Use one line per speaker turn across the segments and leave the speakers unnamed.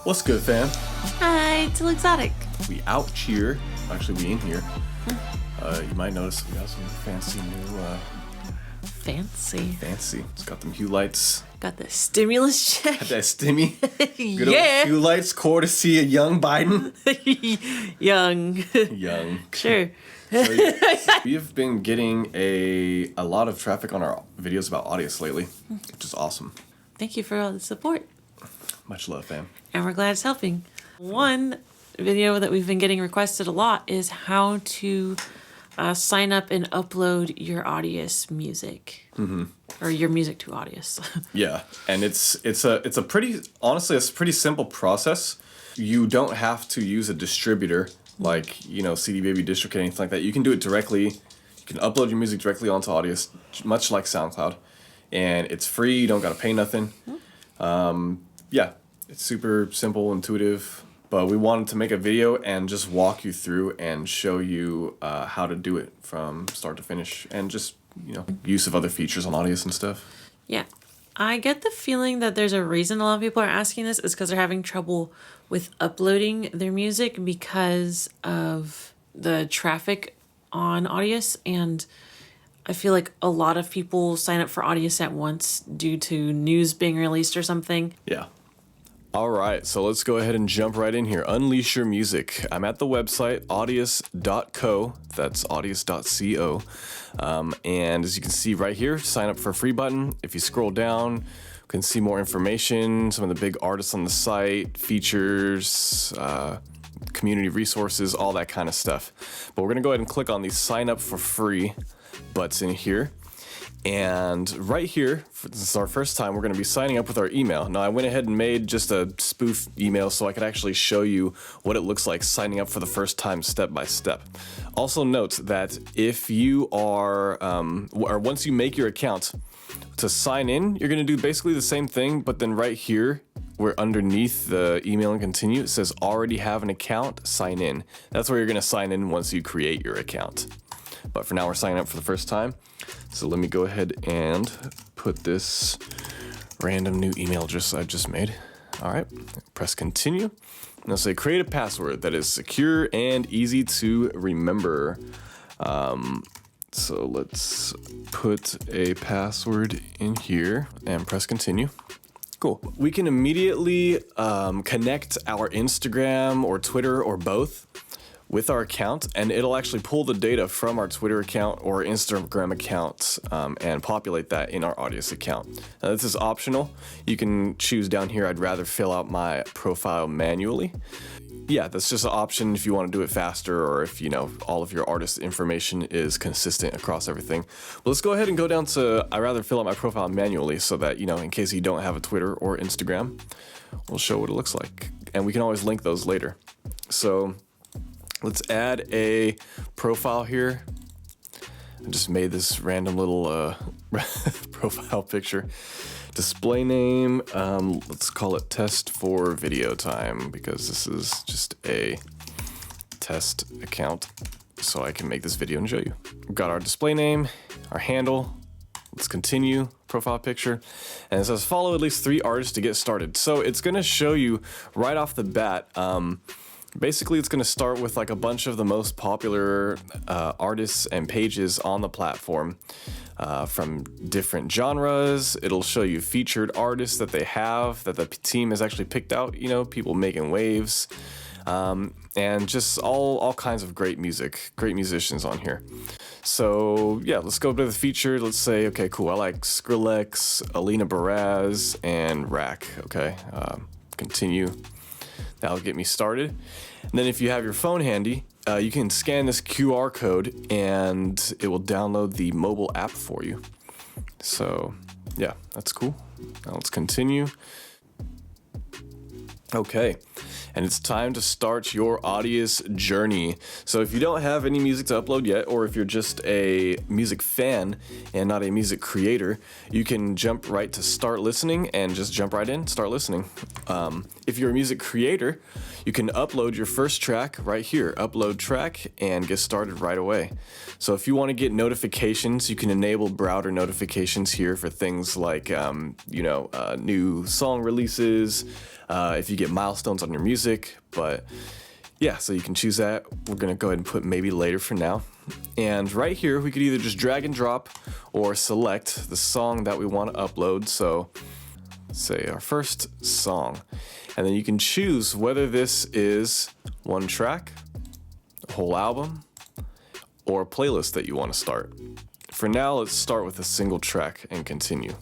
What's good, fam?
Hi, it's illexotic.
We out here. Actually, we in here. You might notice we got some fancy new... Fancy. It's got them hue lights.
Got the stimulus check.
Got that stimmy. Good
Yeah.
old hue lights, courtesy of young Biden.
Young. Sure.
So we have been getting a lot of traffic on our videos about Audius lately, which is awesome.
Thank you for all the support.
Much love, fam.
And we're glad it's helping. One video that we've been getting requested a lot is how to sign up and upload your Audius music. Mm-hmm. Or your music to Audius.
Yeah, and it's a pretty, honestly, it's a pretty simple process. You don't have to use a distributor like, CD Baby, DistroKid, anything like that. You can do it directly. You can upload your music directly onto Audius, much like SoundCloud. And it's free. You don't got to pay nothing. Yeah, it's super simple, intuitive. But we wanted to make a video and just walk you through and show you how to do it from start to finish. And just, use of other features on Audius and stuff.
Yeah. I get the feeling that there's a reason a lot of people are asking this is because they're having trouble with uploading their music because of the traffic on Audius. And I feel like a lot of people sign up for Audius at once due to news being released or something.
Yeah. All right, so let's go ahead and jump right in here. Unleash your music. I'm at the website, audius.co. That's audius.co. And as you can see right here, sign up for a free button. If you scroll down, you can see more information, some of the big artists on the site, features, community resources, all that kind of stuff. But we're going to go ahead and click on the sign up for free butts in here. And right here, this is our first time, we're going to be signing up with our email. Now, I went ahead and made just a spoof email so I could actually show you what it looks like signing up for the first time step by step. Also note that if you are, or once you make your account, to sign in, you're going to do basically the same thing, but then right here, where underneath the email and continue, it says already have an account, sign in. That's where you're going to sign in once you create your account. But for now, we're signing up for the first time. So let me go ahead and put this random new email address I just made. All right, press continue. And I'll say create a password that is secure and easy to remember. So let's put a password in here and press continue. Cool. We can immediately connect our Instagram or Twitter or both with our account, and it'll actually pull the data from our Twitter account or Instagram account and populate that in our Audius account. Now, this is optional. You can choose down here, I'd rather fill out my profile manually. Yeah, that's just an option if you want to do it faster or if, all of your artist information is consistent across everything. But let's go ahead and go down to I'd rather fill out my profile manually so that, in case you don't have a Twitter or Instagram, we'll show what it looks like. And we can always link those later. So let's add a profile here. I just made this random little profile picture. Display name, let's call it test for video time because this is just a test account so I can make this video and show you. We've got our display name, our handle. Let's continue, profile picture. And it says follow at least 3 artists to get started. So it's gonna show you right off the bat, basically, it's going to start with like a bunch of the most popular artists and pages on the platform from different genres. It'll show you featured artists that they have, that the team has actually picked out, people making waves, and just all kinds of great music, great musicians on here. So yeah, let's go to the featured. Let's say, okay, cool. I like Skrillex, Alina Baraz, and Rack. Okay, continue. That'll get me started. And then if you have your phone handy, you can scan this QR code and it will download the mobile app for you. So yeah, that's cool. Now let's continue. Okay. and it's time to start your Audius journey. So if you don't have any music to upload yet, or if you're just a music fan and not a music creator, you can jump right to start listening and just jump right in, start listening. If you're a music creator, you can upload your first track right here, upload track, and get started right away. So if you want to get notifications, you can enable browser notifications here for things like, new song releases, if you get milestones on your music. But yeah, so you can choose that. We're going to go ahead and put maybe later for now. And right here, we could either just drag and drop or select the song that we want to upload. So say our first song. And then you can choose whether this is one track, a whole album, or a playlist that you want to start. For now, let's start with a single track and continue.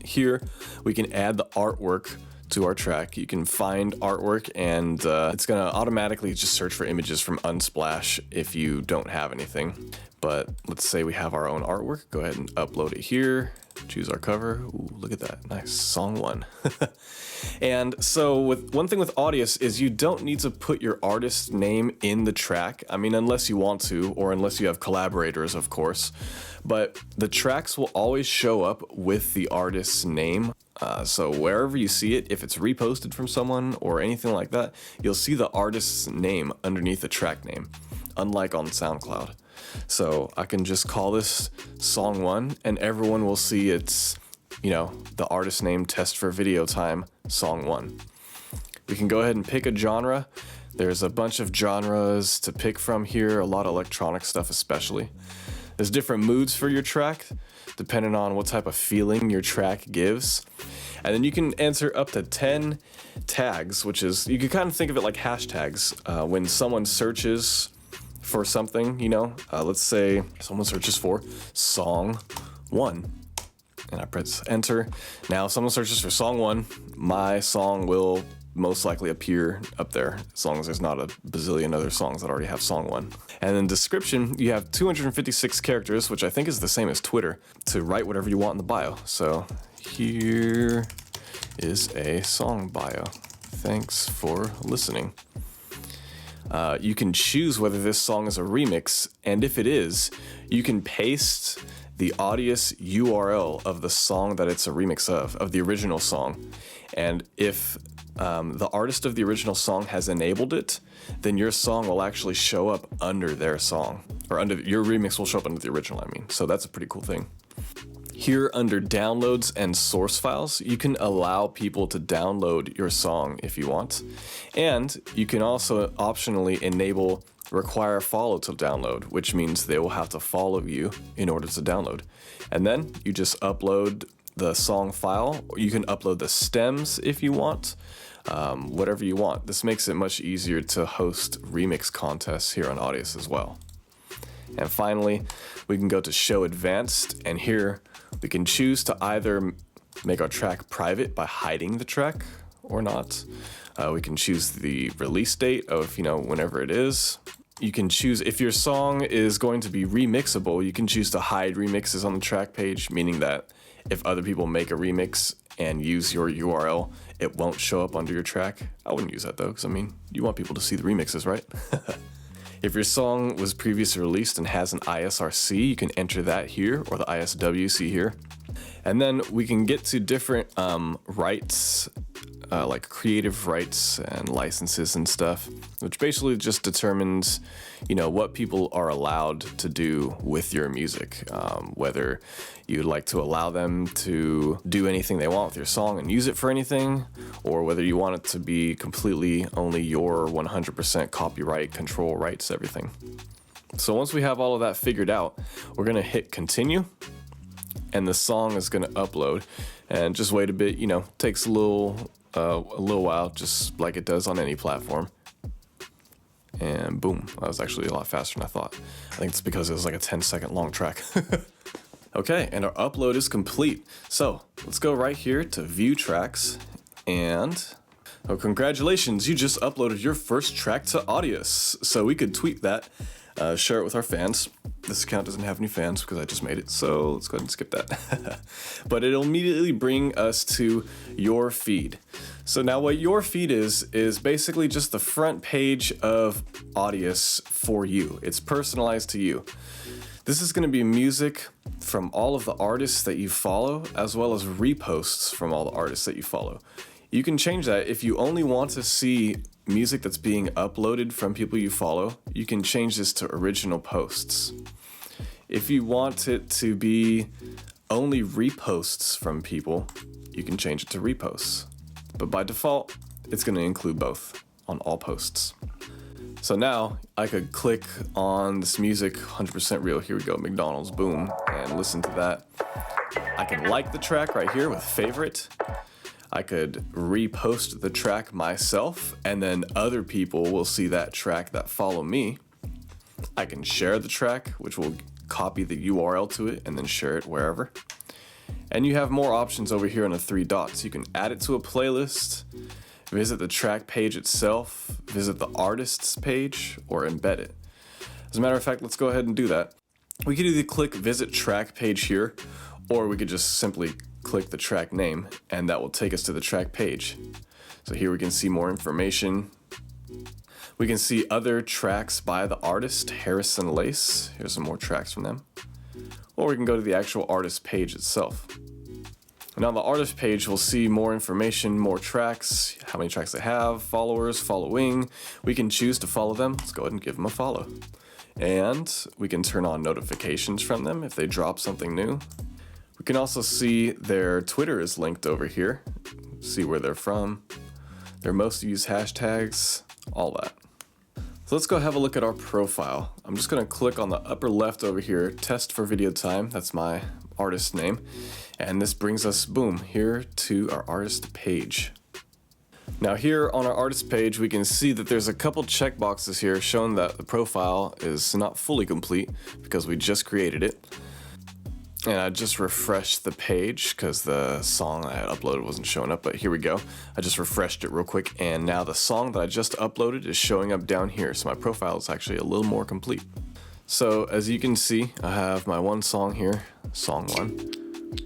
Here, we can add the artwork to our track. You can find artwork, and it's going to automatically just search for images from Unsplash if you don't have anything. But let's say we have our own artwork. Go ahead and upload it here. Choose our cover. Ooh, look at that. Nice. Song 1. And so one thing with Audius is you don't need to put your artist name in the track. I mean, unless you want to, or unless you have collaborators, of course. But the tracks will always show up with the artist's name. So wherever you see it, if it's reposted from someone or anything like that, you'll see the artist's name underneath the track name, unlike on SoundCloud. So I can just call this Song 1, and everyone will see it's, the artist name, Test for Video Time, Song 1. We can go ahead and pick a genre. There's a bunch of genres to pick from here, a lot of electronic stuff especially. There's different moods for your track, depending on what type of feeling your track gives. And then you can enter up to 10 tags, which is, you can kind of think of it like hashtags. When someone searches for something, let's say someone searches for Song 1. And I press enter. Now, if someone searches for Song 1, my song will most likely appear up there, as long as there's not a bazillion other songs that already have Song 1. And then description, you have 256 characters, which I think is the same as Twitter, to write whatever you want in the bio. So here is a song bio. Thanks for listening. You can choose whether this song is a remix, and if it is, you can paste the Audius URL of the song that it's a remix of the original song. And if the artist of the original song has enabled it, then your song will actually show up under their song, or under your remix will show up under the original, So that's a pretty cool thing. Here under downloads and source files, you can allow people to download your song if you want. And you can also optionally enable require follow to download, which means they will have to follow you in order to download. And then you just upload the song file, or you can upload the stems if you want, whatever you want. This makes it much easier to host remix contests here on Audius as well. And finally, we can go to show advanced, and here we can choose to either make our track private by hiding the track or not. We can choose the release date of, whenever it is. You can choose if your song is going to be remixable, you can choose to hide remixes on the track page, meaning that if other people make a remix and use your URL, it won't show up under your track. I wouldn't use that though, because you want people to see the remixes, right? If your song was previously released and has an ISRC, you can enter that here, or the ISWC here. And then we can get to different rights, like creative rights and licenses and stuff, which basically just determines, what people are allowed to do with your music. Whether you'd like to allow them to do anything they want with your song and use it for anything, or whether you want it to be completely only your 100% copyright control rights, everything. So once we have all of that figured out, we're gonna hit continue, and the song is gonna upload. And just wait a bit, takes a little while, just like it does on any platform. And boom, that was actually a lot faster than I thought. I think it's because it was like a 10-second long track. Okay, and our upload is complete. So let's go right here to view tracks, and congratulations, you just uploaded your first track to Audius. So we could tweet that. share it with our fans. This account doesn't have any fans because I just made it, so let's go ahead and skip that. But it'll immediately bring us to your feed. So now what your feed is basically just the front page of Audius for you. It's personalized to you. This is going to be music from all of the artists that you follow, as well as reposts from all the artists that you follow. You can change that. If you only want to see music that's being uploaded from people you follow, you can change this to original posts. If you want it to be only reposts from people, you can change it to reposts. But by default, it's going to include both on all posts. So now I could click on this music, 100% real, here we go, McDonald's, boom, and listen to that. I can like the track right here with favorite. I could repost the track myself, and then other people will see that track that follow me. I can share the track, which will copy the URL to it and then share it wherever. And you have more options over here on the 3 dots. You can add it to a playlist, visit the track page itself, visit the artist's page, or embed it. As a matter of fact, let's go ahead and do that. We could either click visit track page here, or we could just simply click the track name, and that will take us to the track page. So here we can see more information. We can see other tracks by the artist, Harrison Lace. Here's some more tracks from them. Or we can go to the actual artist page itself. And on the artist page, we'll see more information, more tracks, how many tracks they have, followers, following. We can choose to follow them. Let's go ahead and give them a follow. And we can turn on notifications from them if they drop something new. We can also see their Twitter is linked over here. See where they're from, their most used hashtags, all that. So let's go have a look at our profile. I'm just gonna click on the upper left over here, test for video time. That's my artist name. And this brings us, boom, here to our artist page. Now here on our artist page, we can see that there's a couple checkboxes here showing that the profile is not fully complete because we just created it. And I just refreshed the page because the song I had uploaded wasn't showing up, but here we go. I just refreshed it real quick, and now the song that I just uploaded is showing up down here, so my profile is actually a little more complete. So as you can see, I have my one song here, song 1.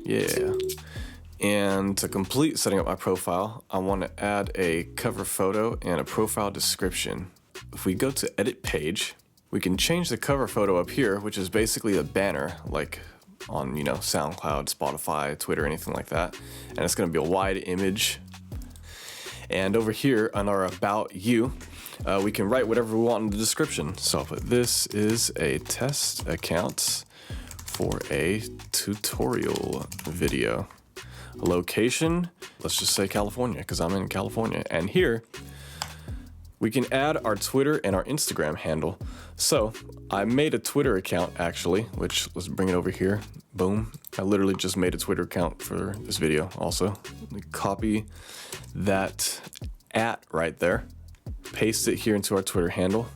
Yeah. And to complete setting up my profile, I want to add a cover photo and a profile description. If we go to edit page, we can change the cover photo up here, which is basically a banner, like on, SoundCloud, Spotify, Twitter, anything like that. And it's going to be a wide image. And over here on our About You, we can write whatever we want in the description. So I'll put, this is a test account for a tutorial video. A location, let's just say California, because I'm in California. And here, we can add our Twitter and our Instagram handle. So I made a Twitter account actually, which let's bring it over here. Boom. I literally just made a Twitter account for this video also. Let me copy that @ right there, paste it here into our Twitter handle,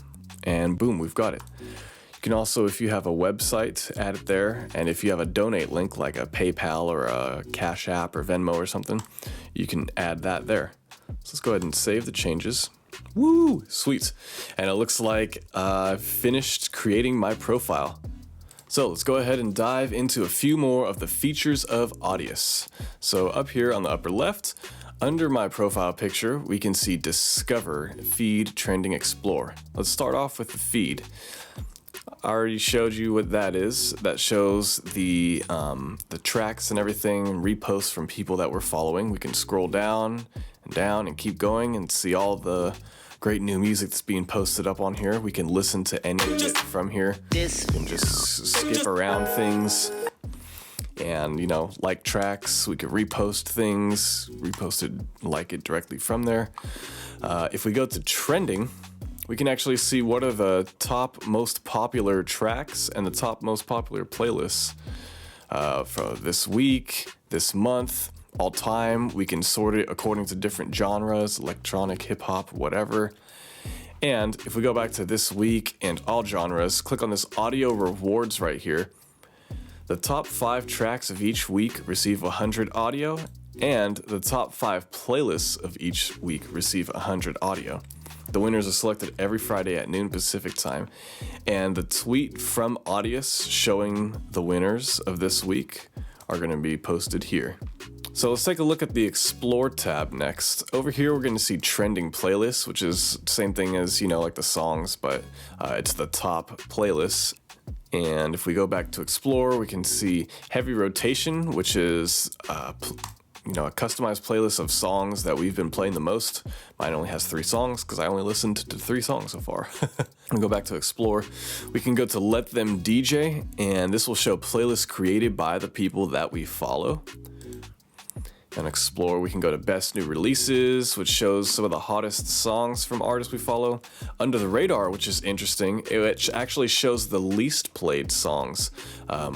and boom, we've got it. You can also, if you have a website, add it there. And if you have a donate link like a PayPal or a Cash App or Venmo or something, you can add that there. So let's go ahead and save the changes. Woo, sweet. And it looks like I've finished creating my profile. So let's go ahead and dive into a few more of the features of Audius. So up here on the upper left, under my profile picture, we can see Discover, Feed, Trending, Explore. Let's start off with the feed. I already showed you what that is. That shows the tracks and everything, reposts from people that we're following. We can scroll down and keep going and see all the great new music that's being posted up on here. We can listen to any of it from here. We can just skip around things and, like tracks. We could repost things, like it directly from there. If we go to trending, we can actually see what are the top most popular tracks and the top most popular playlists for this week, this month, all time. We can sort it according to different genres, electronic, hip hop, whatever. And if we go back to this week and all genres, click on this audio rewards right here. The top 5 tracks of each week receive 100 audio, and the top 5 playlists of each week receive 100 audio. The winners are selected every Friday at noon Pacific time, and the tweet from Audius showing the winners of this week are going to be posted here. So let's take a look at the Explore tab next. Over here, we're going to see trending playlists, which is the same thing as, like the songs, but it's the top playlists. And if we go back to Explore, we can see heavy rotation, which is a customized playlist of songs that we've been playing the most. Mine only has 3 songs because I only listened to 3 songs so far. We go back to Explore. We can go to Let Them DJ, and this will show playlists created by the people that we follow. And Explore, we can go to Best New Releases, which shows some of the hottest songs from artists we follow. Under the Radar, which is interesting, it actually shows the least played songs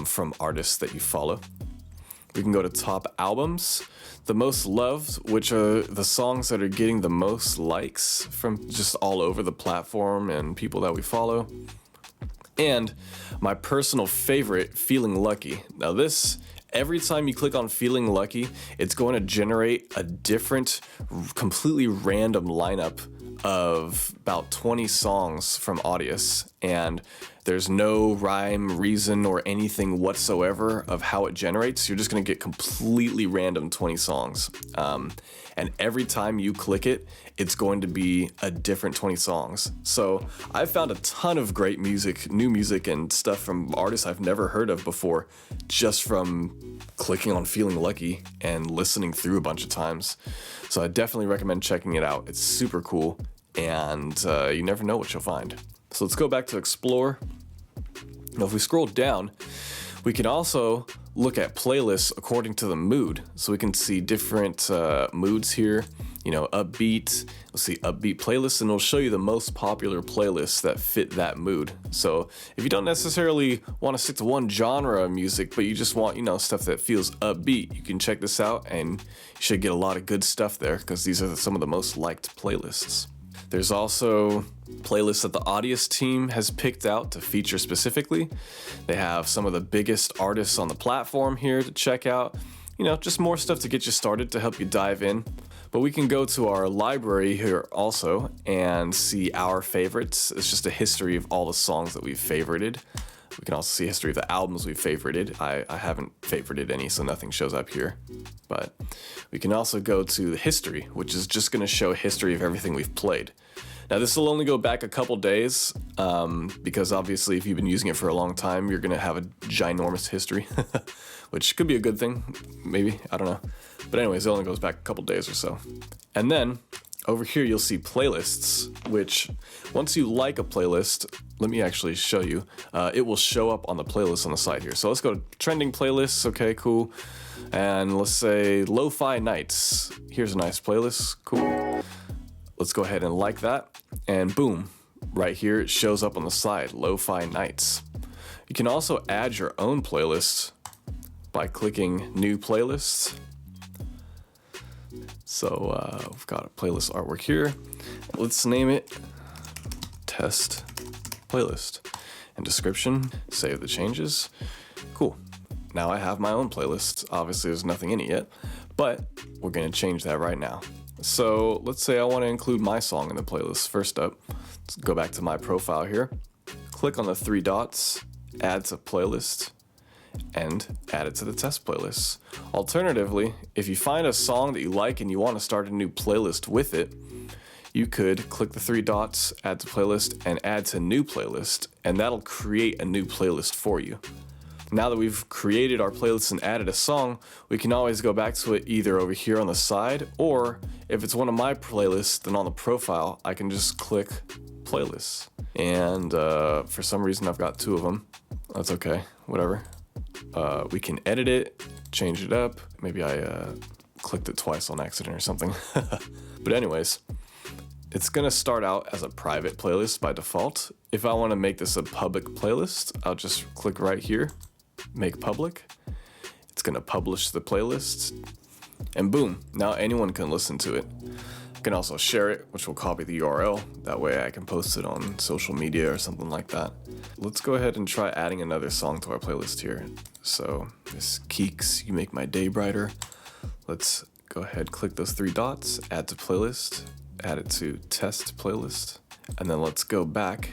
from artists that you follow. We can go to Top Albums, the most loved, which are the songs that are getting the most likes from just all over the platform and people that we follow. And my personal favorite, Feeling Lucky. Now this, every time you click on Feeling Lucky, it's going to generate a different, completely random lineup of about 20 songs from Audius, and there's no rhyme, reason, or anything whatsoever of how it generates. You're just going to get completely random 20 songs. And every time you click it, it's going to be a different 20 songs. So I've found a ton of great music, new music, and stuff from artists I've never heard of before, just from clicking on Feeling Lucky and listening through a bunch of times. So I definitely recommend checking it out. It's super cool, and you never know what you'll find. So let's go back to Explore. Now if we scroll down, we can also look at playlists according to the mood. So we can see different moods here, upbeat. We'll see upbeat playlists, and it'll show you the most popular playlists that fit that mood. So if you don't necessarily want to stick to one genre of music, but you just want, stuff that feels upbeat, you can check this out, and you should get a lot of good stuff there because these are some of the most liked playlists. There's also playlists that the Audius team has picked out to feature specifically. They have some of the biggest artists on the platform here to check out. Just more stuff to get you started to help you dive in. But we can go to our library here also and see our favorites. It's just a history of all the songs that we've favorited. We can also see a history of the albums we've favorited. I haven't favorited any, so nothing shows up here. But we can also go to the history, which is just going to show a history of everything we've played. Now this will only go back a couple days, because obviously if you've been using it for a long time, you're going to have a ginormous history, which could be a good thing, maybe, I don't know. But anyways, it only goes back a couple days or so. And then over here you'll see playlists, which once you like a playlist, let me actually show you, it will show up on the playlist on the side here. So let's go to trending playlists, okay, cool. And let's say Lo-Fi Nights. Here's a nice playlist, cool. Let's go ahead and like that, and boom, right here it shows up on the side, Lo-Fi Nights. You can also add your own playlist by clicking New Playlists. So we've got a playlist artwork here. Let's name it Test Playlist. And description, save the changes. Cool. Now I have my own playlist. Obviously there's nothing in it yet, but we're gonna change that right now. So let's say I want to include my song in the playlist. First up, let's go back to my profile here. Click on the 3 dots, add to playlist, and add it to the test playlist. Alternatively, if you find a song that you like and you want to start a new playlist with it, you could click the 3 dots, add to playlist, and add to new playlist, and that'll create a new playlist for you. Now that we've created our playlist and added a song, we can always go back to it either over here on the side, or if it's one of my playlists, then on the profile, I can just click playlists. And for some reason, I've got 2 of them. That's okay, whatever. We can edit it, change it up. Maybe I clicked it twice on accident or something. But anyways, it's gonna start out as a private playlist by default. If I wanna make this a public playlist, I'll just click right here, make public. It's gonna publish the playlist, and boom, now anyone can listen to it. I can also share it, which will copy the URL. That way I can post it on social media or something like that. Let's go ahead and try adding another song to our playlist here. So this Keeks, You Make My Day Brighter. Let's go ahead, click those 3 dots, add to playlist, add it to test playlist, and then let's go back,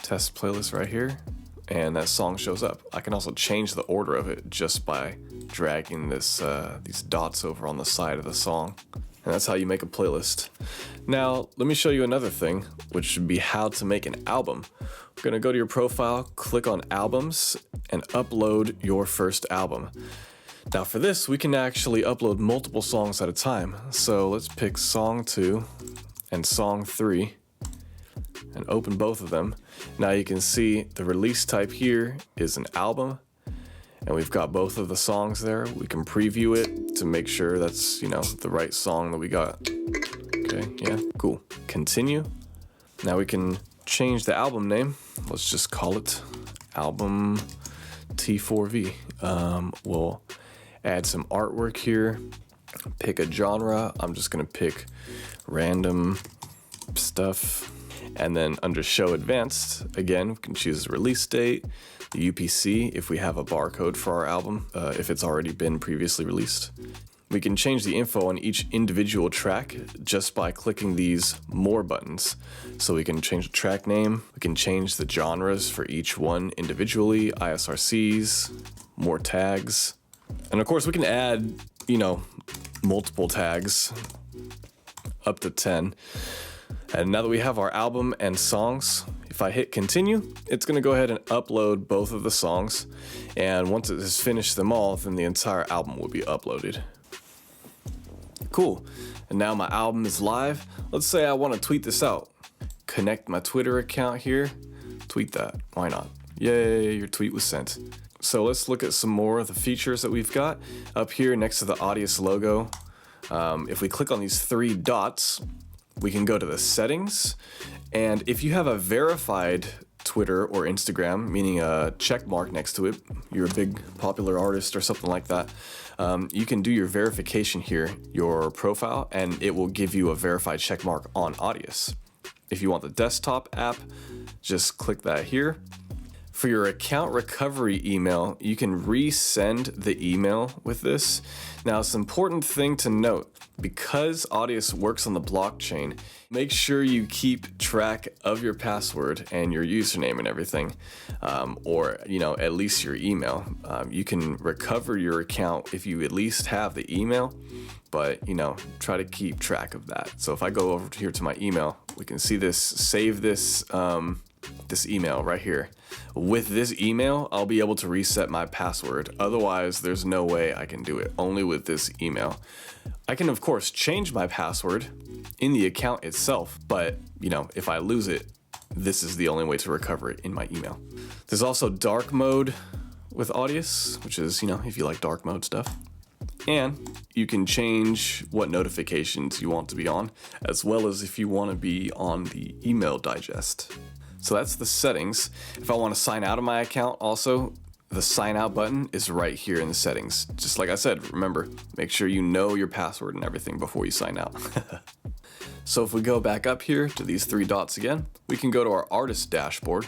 test playlist right here, and that song shows up. I can also change the order of it just by dragging these dots over on the side of the song. And that's how you make a playlist. Now, let me show you another thing, which would be how to make an album. We're gonna go to your profile, click on albums, and upload your first album. Now for this, we can actually upload multiple songs at a time. So let's pick song 2 and song 3 and open both of them. Now you can see the release type here is an album, and we've got both of the songs there. We can preview it to make sure that's, the right song that we got. Okay, yeah, cool. Continue. Now we can change the album name. Let's just call it Album T4V. We'll add some artwork here, pick a genre. I'm just gonna pick random stuff. And then under Show Advanced, again, we can choose the release date, the UPC if we have a barcode for our album, if it's already been previously released. We can change the info on each individual track just by clicking these More buttons. So we can change the track name, we can change the genres for each one individually, ISRCs, more tags. And of course we can add, multiple tags, up to 10. And now that we have our album and songs, if I hit continue, it's gonna go ahead and upload both of the songs. And once it has finished them all, then the entire album will be uploaded. Cool, and now my album is live. Let's say I wanna tweet this out. Connect my Twitter account here, tweet that, why not? Yay, your tweet was sent. So let's look at some more of the features that we've got. Up here next to the Audius logo, if we click on these 3 dots, we can go to the settings, and if you have a verified Twitter or Instagram, meaning a check mark next to it, you're a big popular artist or something like that, you can do your verification here, your profile, and it will give you a verified check mark on Audius. If you want the desktop app, just click that here. For your account recovery email, you can resend the email with this. Now, it's an important thing to note, because Audius works on the blockchain, make sure you keep track of your password and your username and everything, or at least your email. You can recover your account if you at least have the email, but try to keep track of that. So if I go over here to my email, we can see this, save this, this email right here. With this email, I'll be able to reset my password. Otherwise, there's no way I can do it, only with this email. I can, of course, change my password in the account itself, but, if I lose it, this is the only way to recover it in my email. There's also dark mode with Audius, which is, if you like dark mode stuff. And you can change what notifications you want to be on, as well as if you want to be on the email digest. So that's the settings. If I want to sign out of my account also, the sign out button is right here in the settings. Just like I said, remember, make sure you know your password and everything before you sign out. So if we go back up here to these 3 dots again, we can go to our artist dashboard.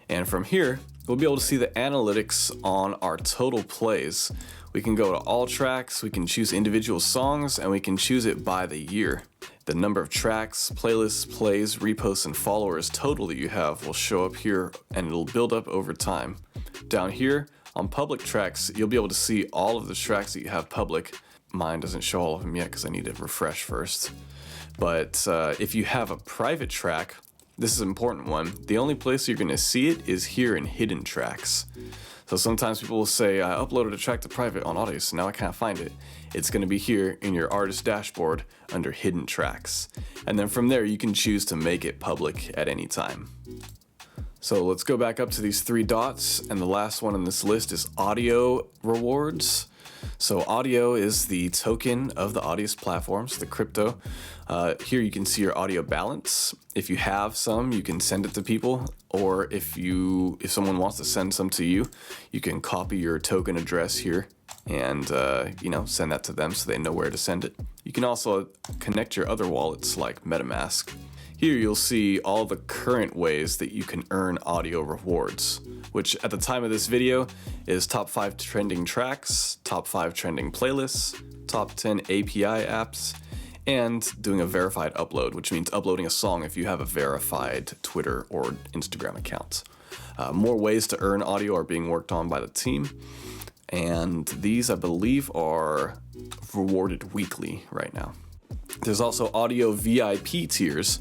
And from here, we'll be able to see the analytics on our total plays. We can go to all tracks, we can choose individual songs, and we can choose it by the year. The number of tracks, playlists, plays, reposts, and followers total that you have will show up here, and it'll build up over time. Down here, on public tracks, you'll be able to see all of the tracks that you have public. Mine doesn't show all of them yet because I need to refresh first. But if you have a private track, this is an important one. The only place you're gonna see it is here in hidden tracks. So sometimes people will say, I uploaded a track to private on Audius, now I can't find it. It's gonna be here in your artist dashboard under hidden tracks. And then from there, you can choose to make it public at any time. So let's go back up to these 3 dots, and the last one on this list is audio rewards. So audio is the token of the Audius platforms, the crypto. Here you can see your audio balance. If you have some, you can send it to people, or if someone wants to send some to you, you can copy your token address here and send that to them so they know where to send it. You can also connect your other wallets like MetaMask. Here you'll see all the current ways that you can earn audio rewards, which at the time of this video is top 5 trending tracks, top 5 trending playlists, top 10 API apps, and doing a verified upload, which means uploading a song if you have a verified Twitter or Instagram account. More ways to earn audio are being worked on by the team, and these, I believe, are rewarded weekly right now. There's also audio VIP tiers,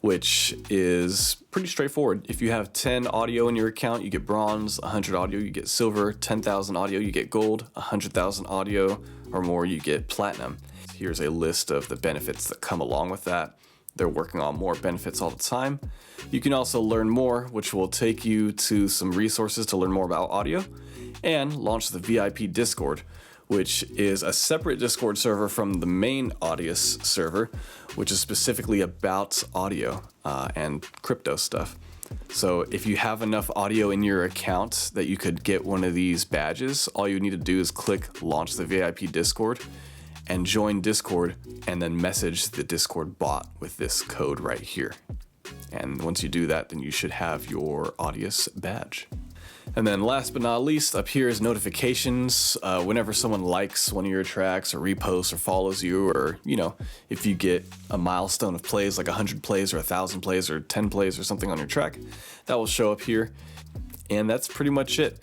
which is pretty straightforward. If you have 10 audio in your account, you get bronze. 100 audio, you get silver. 10,000 audio, you get gold. 100,000 audio or more, you get platinum. Here's a list of the benefits that come along with that. They're working on more benefits all the time. You can also learn more, which will take you to some resources to learn more about audio, and launch the VIP Discord, which is a separate Discord server from the main Audius server, which is specifically about audio and crypto stuff. So if you have enough audio in your account that you could get one of these badges, all you need to do is click launch the VIP Discord and join Discord, and then message the Discord bot with this code right here. And once you do that, then you should have your Audius badge. And then last but not least, up here is notifications. Whenever someone likes one of your tracks or reposts or follows you, or, you know, if you get a milestone of plays, like 100 plays or 1,000 plays or 10 plays or something on your track, that will show up here. And that's pretty much it.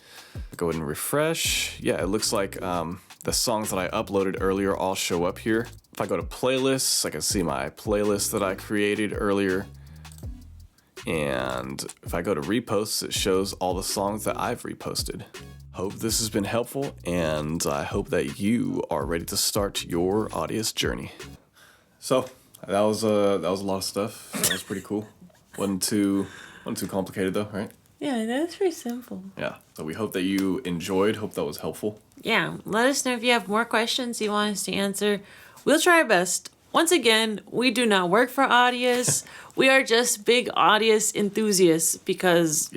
Go ahead and refresh. Yeah, it looks like the songs that I uploaded earlier all show up here. If I go to playlists, I can see my playlist that I created earlier. And if I go to reposts, it shows all the songs that I've reposted. Hope this has been helpful, and I hope that you are ready to start your Audius journey. So that was a lot of stuff. That was pretty cool. wasn't too complicated though, right?
Yeah, that's pretty simple.
Yeah. So we hope that you enjoyed. Hope that was helpful.
Yeah, let us know if you have more questions you want us to answer. We'll try our best. Once again, we do not work for Audius. We are just big Audius enthusiasts because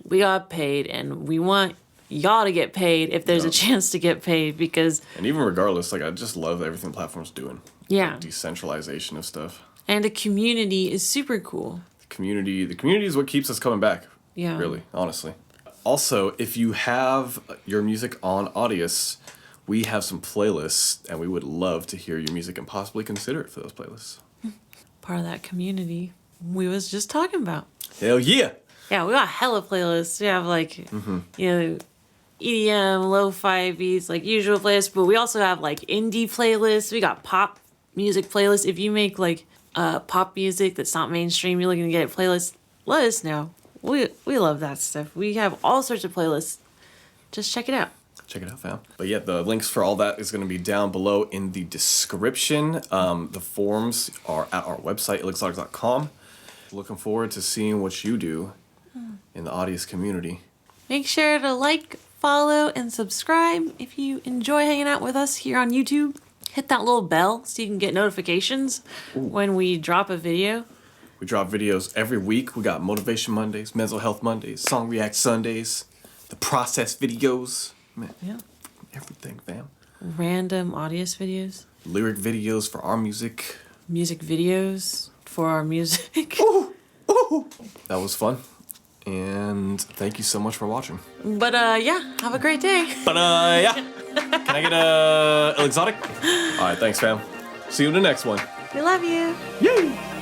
we got paid, and we want y'all to get paid if there's a chance to get paid, because...
And even regardless, like, I just love everything the platform's doing.
Yeah.
Like, decentralization of stuff.
And the community is super cool.
The community is what keeps us coming back.
Yeah.
Really, honestly. Also, if you have your music on Audius, we have some playlists, and we would love to hear your music and possibly consider it for those playlists.
Part of that community we was just talking about.
Hell yeah!
Yeah, we got hella playlists. We have, like, you know, EDM, lo-fi beats, like, usual playlists, but we also have, like, indie playlists. We got pop music playlists. If you make, like, pop music that's not mainstream, you're looking to get a playlist, let us know. We love that stuff. We have all sorts of playlists. Just check it out.
Check it out, fam. But yeah, the links for all that is going to be down below in the description. The forms are at our website, illexotic.com. Looking forward to seeing what you do in the Audius community.
Make sure to like, follow, and subscribe if you enjoy hanging out with us here on YouTube. Hit that little bell so you can get notifications when we drop a video.
We drop videos every week. We got Motivation Mondays, Mental Health Mondays, Song React Sundays, the process videos. Man,
yeah.
Everything, fam.
Random Audius videos.
Lyric videos for our music.
Music videos for our music.
Ooh, ooh. That was fun. And thank you so much for watching.
But yeah, have a great day.
But yeah. Can I get a illexotic? All right, thanks, fam. See you in the next one.
We love you.
Yay!